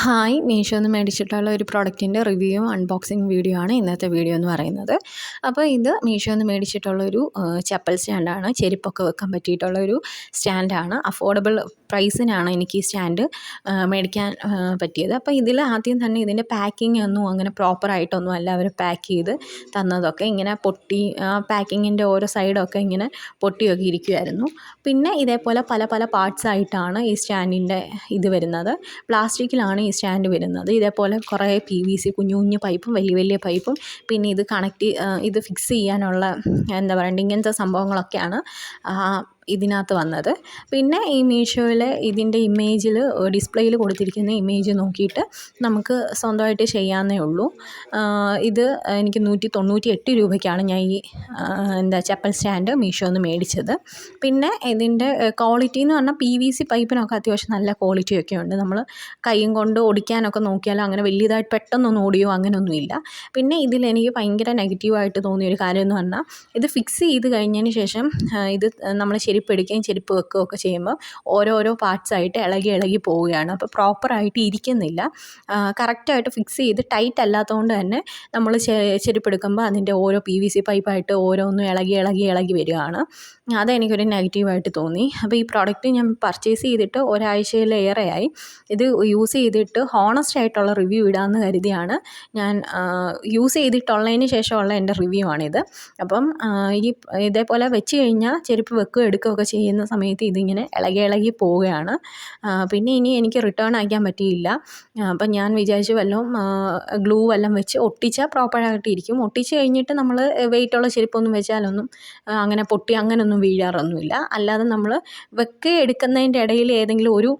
Hi, മീഷോന്ന് മേടിച്ചിട്ടുള്ള ഒരു പ്രൊഡക്റ്റിൻ്റെ review unboxing video ആണ് ഇന്നത്തെ വീഡിയോ എന്ന് പറയുന്നത്. അപ്പോൾ ഇത് മീഷോന്ന് മേടിച്ചിട്ടുള്ളൊരു ചപ്പൽ സ്റ്റാൻഡാണ്. ചെരുപ്പൊക്കെ വെക്കാൻ പറ്റിയിട്ടുള്ളൊരു സ്റ്റാൻഡാണ്. അഫോർഡബിൾ പ്രൈസിനാണ് എനിക്ക് ഈ സ്റ്റാൻഡ് മേടിക്കാൻ പറ്റിയത്. അപ്പോൾ ഇതിൽ ആദ്യം തന്നെ ഇതിൻ്റെ പാക്കിംഗ് ഒന്നും അങ്ങനെ പ്രോപ്പറായിട്ടൊന്നും അല്ല അവർ പാക്ക് ചെയ്ത് തന്നതൊക്കെ. ഇങ്ങനെ പൊട്ടി പാക്കിങ്ങിൻ്റെ ഓരോ സൈഡൊക്കെ ഇങ്ങനെ പൊട്ടിയൊക്കെ ഇരിക്കുമായിരുന്നു. പിന്നെ ഇതേപോലെ പല പല പാർട്സ് ആയിട്ടാണ് ഈ സ്റ്റാൻഡിൻ്റെ ഇത് വരുന്നത്. പ്ലാസ്റ്റിക്കിലാണ് ഈ സ്റ്റാൻഡ് വരുന്നത്. ഇതേപോലെ കുറേ PVC കുഞ്ഞു കുഞ്ഞു പൈപ്പും വലിയ വലിയ പൈപ്പും പിന്നെ ഇത് ഇത് ഫിക്സ് ചെയ്യാനുള്ള എന്താ പറയണ്ടേ, ഇങ്ങനത്തെ സംഭവങ്ങളൊക്കെയാണ് ഇതിനകത്ത് വന്നത്. പിന്നെ ഈ മീഷോയിലെ ഇതിൻ്റെ ഇമേജിൽ ഡിസ്പ്ലേയിൽ കൊടുത്തിരിക്കുന്ന ഇമേജ് നോക്കിയിട്ട് നമുക്ക് സ്വന്തമായിട്ട് ചെയ്യാവുന്നേ ഉള്ളൂ. ഇത് എനിക്ക് 198 രൂപയ്ക്കാണ് ഞാൻ ഈ ചപ്പൽ സ്റ്റാൻഡ് മീഷോന്ന് മേടിച്ചത്. പിന്നെ ഇതിൻ്റെ ക്വാളിറ്റി എന്ന് പറഞ്ഞാൽ PVC പൈപ്പിനൊക്കെ അത്യാവശ്യം നല്ല ക്വാളിറ്റിയൊക്കെ ഉണ്ട്. നമ്മൾ കൈയും കൊണ്ട് ഒടിക്കാനൊക്കെ നോക്കിയാൽ അങ്ങനെ വലിയതായിട്ട് പെട്ടെന്നൊന്നും ഒടിയോ അങ്ങനെയൊന്നുമില്ല. പിന്നെ ഇതിലെനിക്ക് ഭയങ്കര നെഗറ്റീവായിട്ട് തോന്നിയൊരു കാര്യം എന്ന് പറഞ്ഞാൽ ഇത് ഫിക്സ് ചെയ്ത് കഴിഞ്ഞതിന് ശേഷം ഇത് നമ്മൾ ചെരുപ്പ് എടുക്കുകയും ചെരുപ്പ് വെക്കുകയും ഒക്കെ ചെയ്യുമ്പോൾ ഓരോരോ പാർട്സായിട്ട് ഇളകി പോവുകയാണ്. അപ്പോൾ പ്രോപ്പറായിട്ട് ഇരിക്കുന്നില്ല. കറക്റ്റായിട്ട് ഫിക്സ് ചെയ്ത് ടൈറ്റ് അല്ലാത്തതുകൊണ്ട് തന്നെ നമ്മൾ ചെരുപ്പ് എടുക്കുമ്പോൾ അതിൻ്റെ ഓരോ PVC പൈപ്പായിട്ട് ഓരോന്നും ഇളകി വരികയാണ്. അതെനിക്കൊരു നെഗറ്റീവായിട്ട് തോന്നി. അപ്പോൾ ഈ പ്രോഡക്റ്റ് ഞാൻ പർച്ചേസ് ചെയ്തിട്ട് ഒരാഴ്ചയിലേറെയായി. ഇത് യൂസ് ചെയ്തിട്ട് ഹോണസ്റ്റ് ആയിട്ടുള്ള റിവ്യൂ ഇടാമെന്ന് കരുതിയാണ് ഞാൻ യൂസ് ചെയ്തിട്ടുള്ളതിന് ശേഷമുള്ള എൻ്റെ റിവ്യൂ ആണിത്. അപ്പം ഇതേപോലെ വെച്ച് കഴിഞ്ഞാൽ ചെരുപ്പ് വെക്കുകയോ എടുക്കുകയൊക്കെ ചെയ്യുന്ന സമയത്ത് ഇതിങ്ങനെ ഇളകി പോവുകയാണ്. പിന്നെ ഇനി എനിക്ക് റിട്ടേൺ അയക്കാൻ പറ്റിയില്ല. അപ്പം ഞാൻ വിചാരിച്ചു വല്ലതും ഗ്ലൂ വല്ലതും വെച്ച് ഒട്ടിച്ചാൽ പ്രോപ്പറായിട്ട് ഇരിക്കും. ഒട്ടിച്ച് കഴിഞ്ഞിട്ട് നമ്മൾ വെയിറ്റുള്ള ചെരുപ്പൊന്നും വെച്ചാലൊന്നും അങ്ങനെ പൊട്ടി അങ്ങനെയൊന്നും വീഴാറൊന്നുമില്ല. അല്ലാതെ നമ്മൾ എടുക്കുന്നതിൻ്റെ ഇടയിൽ ഏതെങ്കിലും ഒരു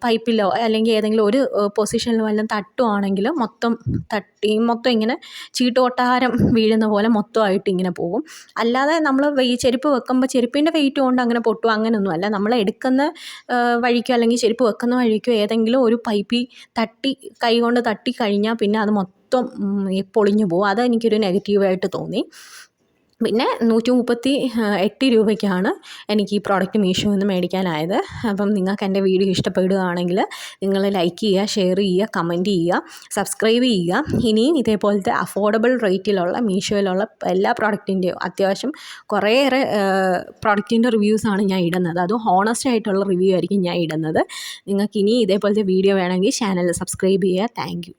പൈപ്പിലോ അല്ലെങ്കിൽ ഏതെങ്കിലും ഒരു പൊസിഷനിൽ വല്ലതും തട്ടുവാണെങ്കിൽ മൊത്തം ഇങ്ങനെ ചീട്ടുകൊട്ടാരം വീഴുന്ന പോലെ മൊത്തമായിട്ട് ഇങ്ങനെ പോകും. അല്ലാതെ നമ്മൾ ഈ ചെരുപ്പ് വെക്കുമ്പോൾ ചെരുപ്പിൻ്റെ വെയിറ്റ് കൊണ്ട് അങ്ങനെ പൊട്ടുക അങ്ങനെയൊന്നുമല്ല. നമ്മൾ എടുക്കുന്ന വഴിക്കോ അല്ലെങ്കിൽ ചെരുപ്പ് വെക്കുന്ന വഴിക്കോ ഏതെങ്കിലും ഒരു പൈപ്പിൽ കൈ കൊണ്ട് തട്ടി കഴിഞ്ഞാൽ പിന്നെ അത് മൊത്തം പൊളിഞ്ഞു പോകും. അതെനിക്കൊരു നെഗറ്റീവായിട്ട് തോന്നി. പിന്നെ 138 രൂപയ്ക്കാണ് എനിക്ക് ഈ പ്രോഡക്റ്റ് മീഷോയിൽ നിന്ന് മേടിക്കാനായത്. അപ്പം നിങ്ങൾക്ക് എൻ്റെ വീഡിയോ ഇഷ്ടപ്പെടുകയാണെങ്കിൽ നിങ്ങൾ ലൈക്ക് ചെയ്യുക, ഷെയർ ചെയ്യുക, കമൻറ്റ് ചെയ്യുക, സബ്സ്ക്രൈബ് ചെയ്യുക. ഇനിയും ഇതേപോലത്തെ അഫോർഡബിൾ റേറ്റിലുള്ള മീഷോയിലുള്ള എല്ലാ പ്രോഡക്റ്റിൻ്റെയും അത്യാവശ്യം കുറേയേറെ പ്രോഡക്റ്റിൻ്റെ റിവ്യൂസാണ് ഞാൻ ഇടുന്നത്. അതും ഹോണസ്റ്റ് ആയിട്ടുള്ള റിവ്യൂ ആയിരിക്കും ഞാൻ ഇടുന്നത്. നിങ്ങൾക്ക് ഇനി ഇതേപോലത്തെ വീഡിയോ വേണമെങ്കിൽ ചാനൽ സബ്സ്ക്രൈബ് ചെയ്യുക. Thank you.